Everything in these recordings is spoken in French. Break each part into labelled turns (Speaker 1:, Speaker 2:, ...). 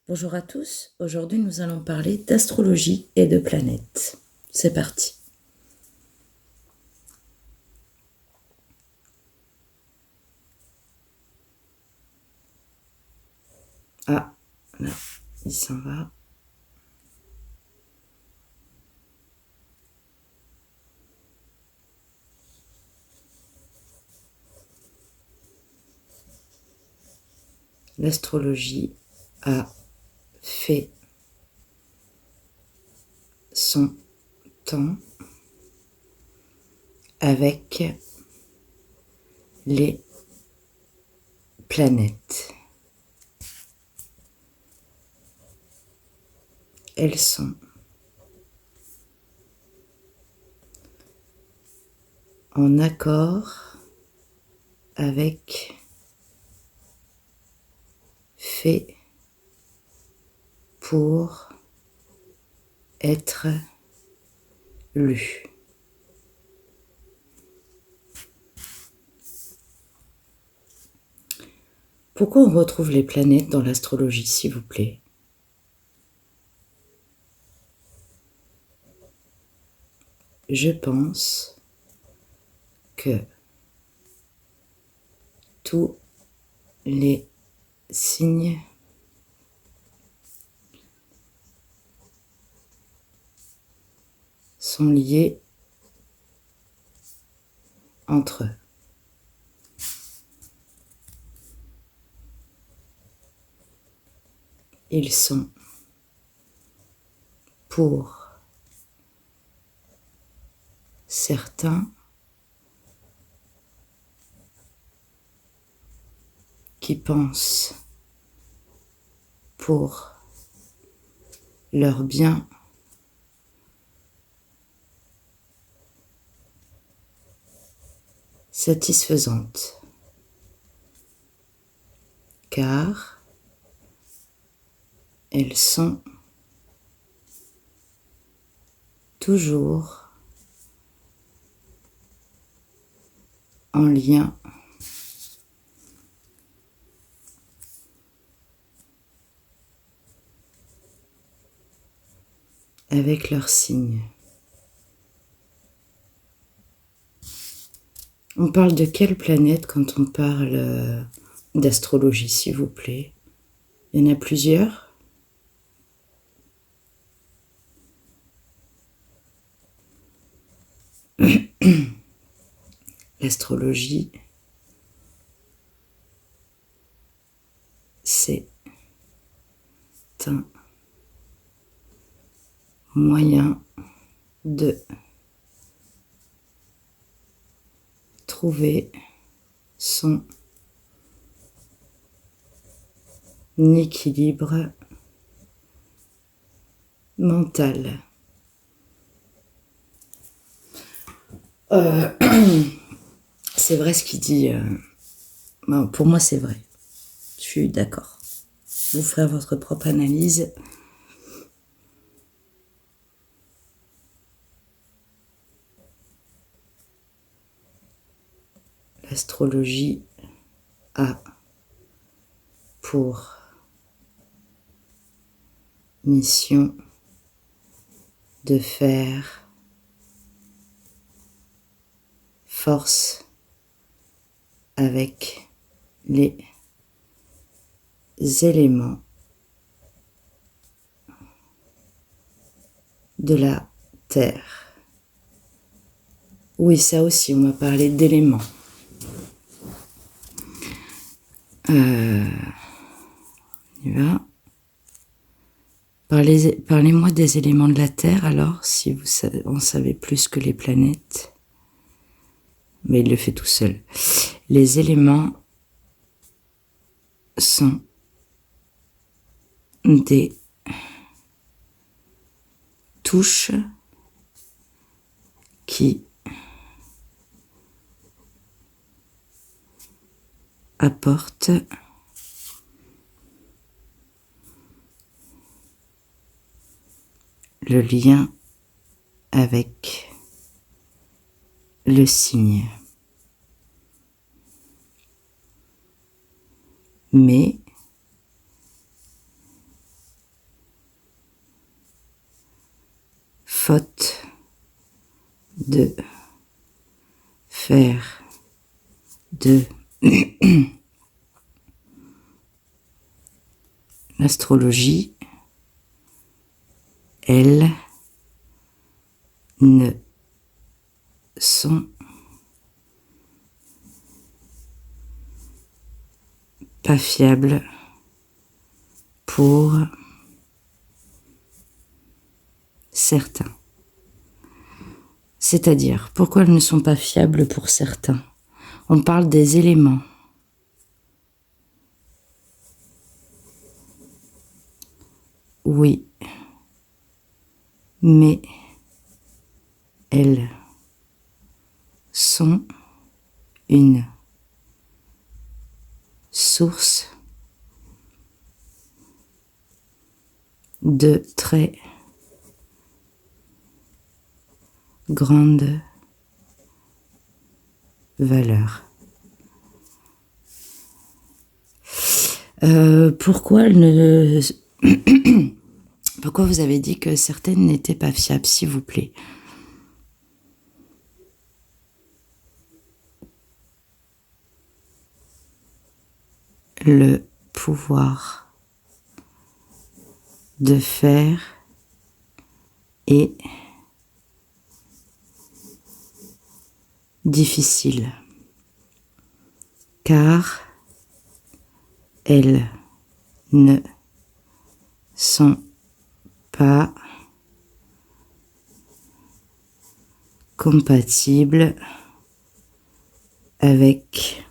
Speaker 1: Bonjour à tous, aujourd'hui nous allons parler d'astrologie et de planètes. C'est parti. Ah, là, il s'en va. L'astrologie a fait son temps avec les planètes. Elles sont en accord avec fait pour être lu. Pourquoi on retrouve les planètes dans l'astrologie, s'il vous plaît? Je pense que tous les signes sont liés entre eux. Ils sont pour certains qui pensent pour leur bien satisfaisante, car elles sont toujours en lien avec leurs signes. On parle de quelle planète quand on parle d'astrologie, s'il vous plaît? Il y en a plusieurs? L'astrologie, c'est un moyen de trouver son équilibre mental. C'est vrai ce qu'il dit. Pour moi, c'est vrai. Je suis d'accord. Vous ferez votre propre analyse. L'astrologie a pour mission de faire force avec les éléments de la Terre. Oui, ça aussi, on m'a parlé d'éléments. On y va. Parlez-moi des éléments de la Terre, alors, si vous en savez plus que les planètes. Mais il le fait tout seul. Les éléments sont des touches qui apportent le lien avec le signe. Mais faute de faire de l'astrologie, elles ne sont pas fiables pour certains. C'est-à-dire, pourquoi elles ne sont pas fiables pour certains? On parle des éléments. Oui, mais elles sont une source de très grande valeur. Pourquoi elles ne... Pourquoi vous avez dit que certaines n'étaient pas fiables, s'il vous plaît? Le pouvoir de faire est difficile, car elles ne sont pas compatibles avec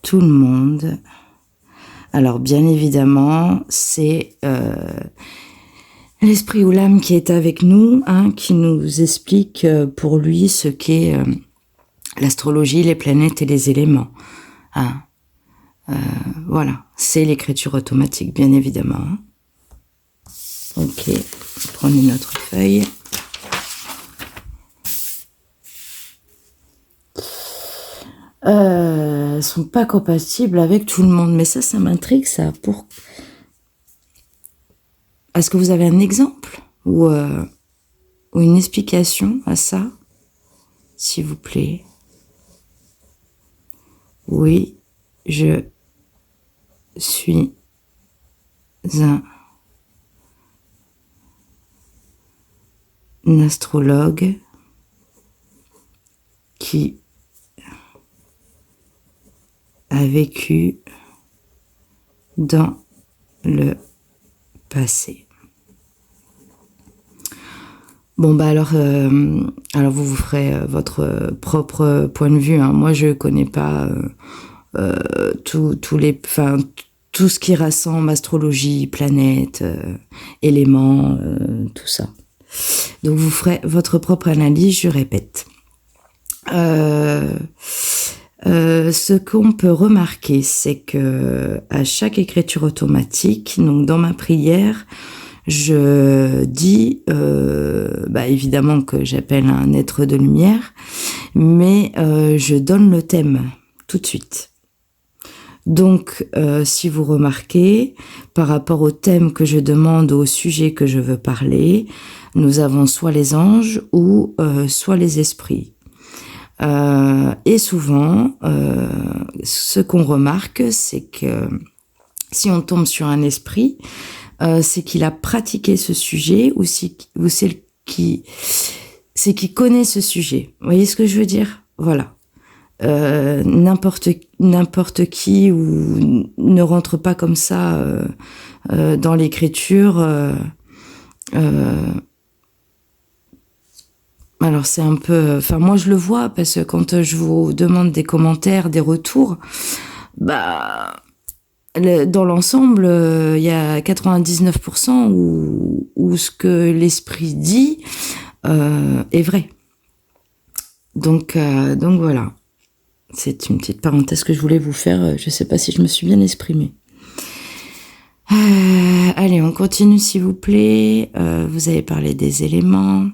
Speaker 1: tout le monde. Alors bien évidemment, c'est l'esprit ou l'âme qui est avec nous, hein, qui nous explique pour lui ce qu'est l'astrologie, les planètes et les éléments. Hein. Voilà, c'est l'écriture automatique, bien évidemment. Ok, prenez notre feuille. Sont pas compatibles avec tout le monde, mais ça m'intrigue, ça. Est-ce que vous avez un exemple ou une explication à ça, s'il vous plaît? Oui, je suis un astrologue qui a vécu dans le passé. Bon bah alors vous ferez votre propre point de vue. Hein. Moi je connais pas tout ce qui rassemble astrologie, planètes, éléments, tout ça. Donc vous ferez votre propre analyse, je répète. Ce qu'on peut remarquer, c'est que à chaque écriture automatique, donc dans ma prière, je dis évidemment que j'appelle un être de lumière, mais je donne le thème tout de suite. Donc, si vous remarquez, par rapport au thème que je demande, au sujet que je veux parler, nous avons soit les anges ou soit les esprits. Et souvent, ce qu'on remarque, c'est que si on tombe sur un esprit, c'est qu'il a pratiqué ce sujet ou c'est qu'il connaît ce sujet. Vous voyez ce que je veux dire? Voilà. N'importe qui ou ne rentre pas comme ça dans l'écriture. Alors c'est un peu... Enfin moi je le vois parce que quand je vous demande des commentaires, des retours, dans l'ensemble, il y a 99% où ce que l'esprit dit est vrai. Donc voilà. C'est une petite parenthèse que je voulais vous faire. Je ne sais pas si je me suis bien exprimée. Allez, on continue s'il vous plaît. Vous avez parlé des éléments.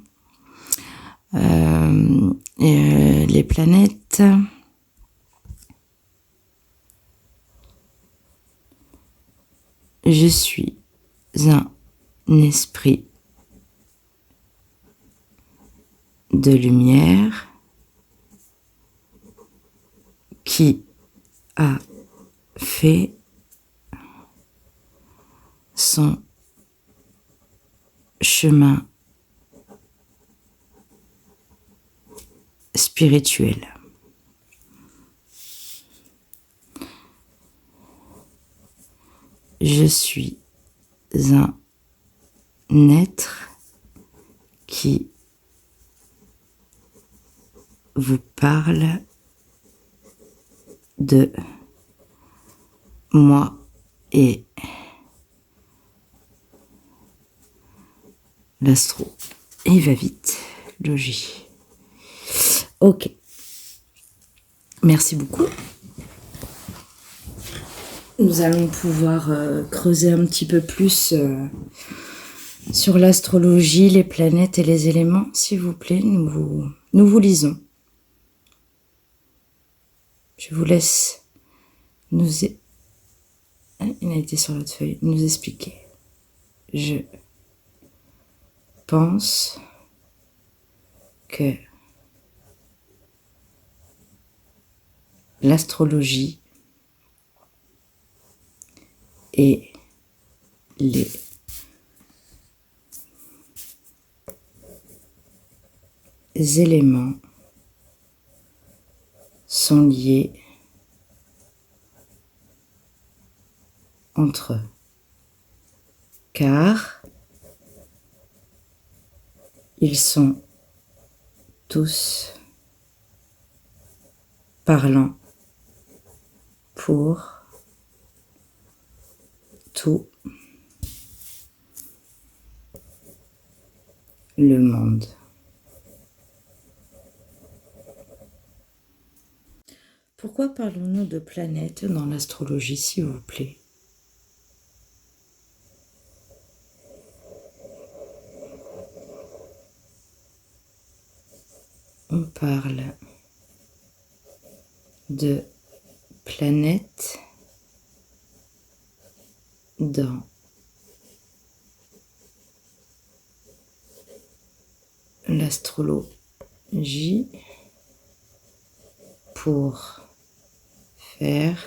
Speaker 1: Les planètes. Je suis un esprit de lumière qui a fait son chemin spirituel. Je suis un être qui vous parle de moi et l'astro. Il va vite, logis. Ok. Merci beaucoup. Nous allons pouvoir creuser un petit peu plus sur l'astrologie, les planètes et les éléments. S'il vous plaît, nous vous lisons. Je vous laisse il a été sur l'autre feuille, nous expliquer. Je pense que l'astrologie et les éléments sont liés entre eux, car ils sont tous parlants pour tout le monde. Pourquoi parlons-nous de planètes dans l'astrologie, s'il vous plaît? On parle de planètes dans l'astrologie pour faire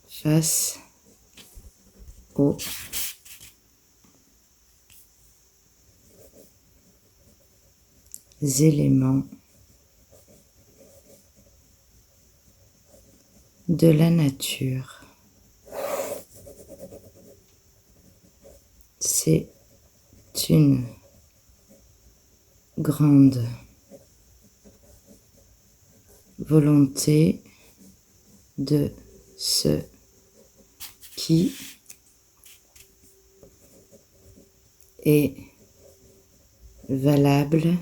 Speaker 1: face aux éléments de la nature. C'est une grande volonté de ce qui est valable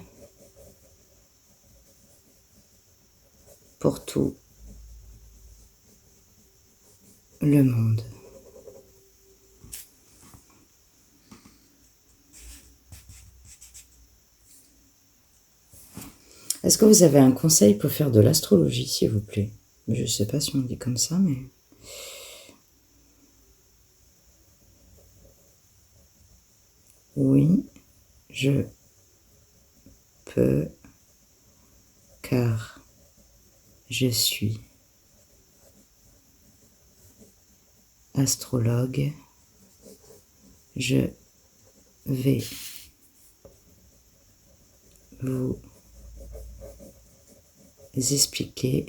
Speaker 1: pour tout le monde. Est-ce que vous avez un conseil pour faire de l'astrologie, s'il vous plaît? Je ne sais pas si on dit comme ça, mais... Oui, je peux, car je suis astrologue. Je vais vous expliquer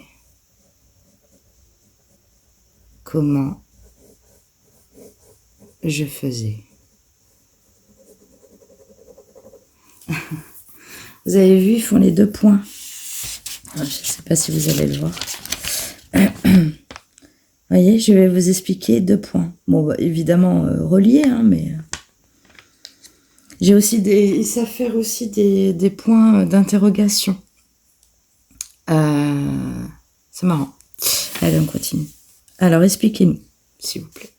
Speaker 1: comment je faisais. Vous avez vu, ils font les 2 points. Je ne sais pas si vous allez le voir. Voyez, je vais vous expliquer 2 points. Bon, bah, évidemment, reliés, hein, mais... J'ai aussi ils savent faire aussi des points d'interrogation. C'est marrant. Allez, on continue. Alors, expliquez-nous, s'il vous plaît.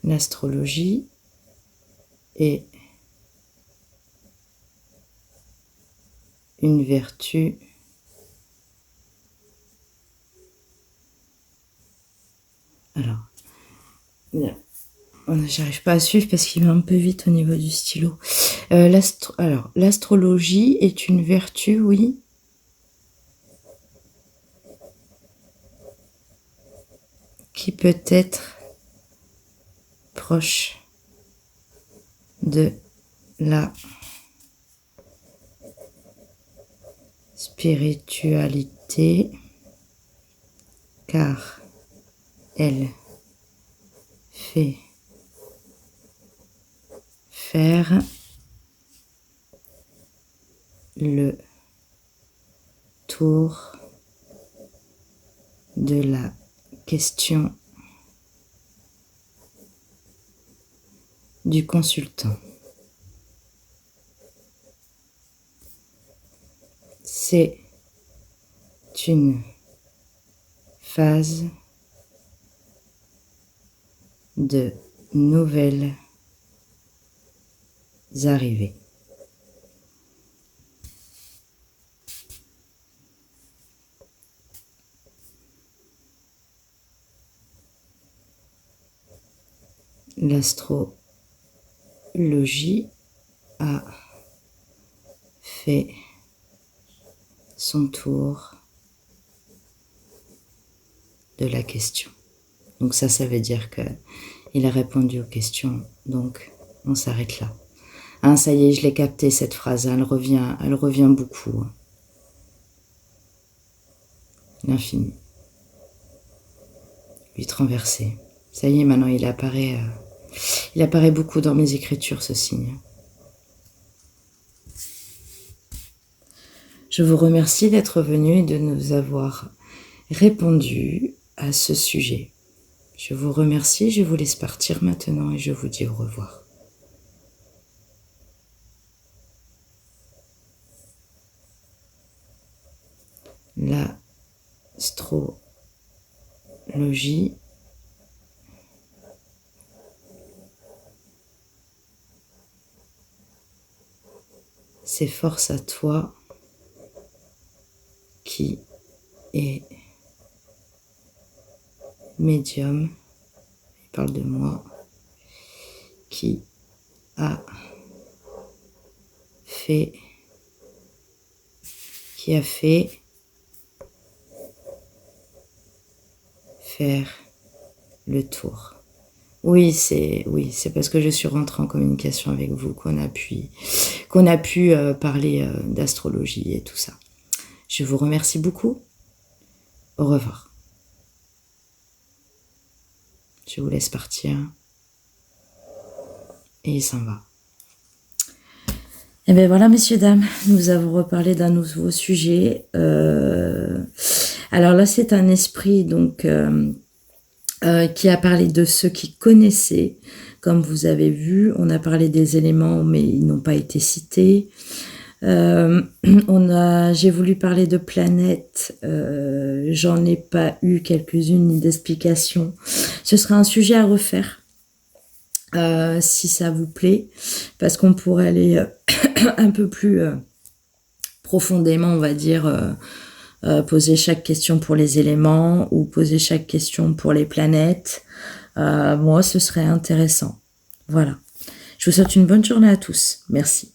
Speaker 1: L'astrologie est une vertu alors j'arrive pas à suivre parce qu'il va un peu vite au niveau du stylo. Alors, l'astrologie est une vertu, oui. Qui peut être proche de la spiritualité, car elle fait faire le tour de la question du consultant. C'est une phase de nouvelles arrivées. L'astrologie a fait son tour de la question. Donc ça veut dire que il a répondu aux questions. Donc on s'arrête là. Hein, ça y est, je l'ai capté cette phrase. Hein, elle revient beaucoup. Hein. L'infini. 8 renversé. Ça y est, maintenant il apparaît beaucoup dans mes écritures, ce signe. Je vous remercie d'être venu et de nous avoir répondu à ce sujet. Je vous remercie, je vous laisse partir maintenant et je vous dis au revoir. L'astrologie s'efforce à toi qui est médium, il parle de moi, qui a fait faire le tour. Oui, c'est parce que je suis rentrée en communication avec vous qu'on a pu parler d'astrologie et tout ça. Je vous remercie beaucoup. Au revoir. Je vous laisse partir. Et il s'en va. Et bien voilà, messieurs, dames, nous avons reparlé d'un nouveau sujet. Alors là, c'est un esprit donc qui a parlé de ceux qui connaissaient. Comme vous avez vu, on a parlé des éléments, mais ils n'ont pas été cités. J'ai voulu parler de planètes, j'en ai pas eu quelques-unes ni d'explications. Ce sera un sujet à refaire, si ça vous plaît, parce qu'on pourrait aller un peu plus profondément, on va dire, poser chaque question pour les éléments ou poser chaque question pour les planètes. Moi, ce serait intéressant. Voilà. Je vous souhaite une bonne journée à tous. Merci.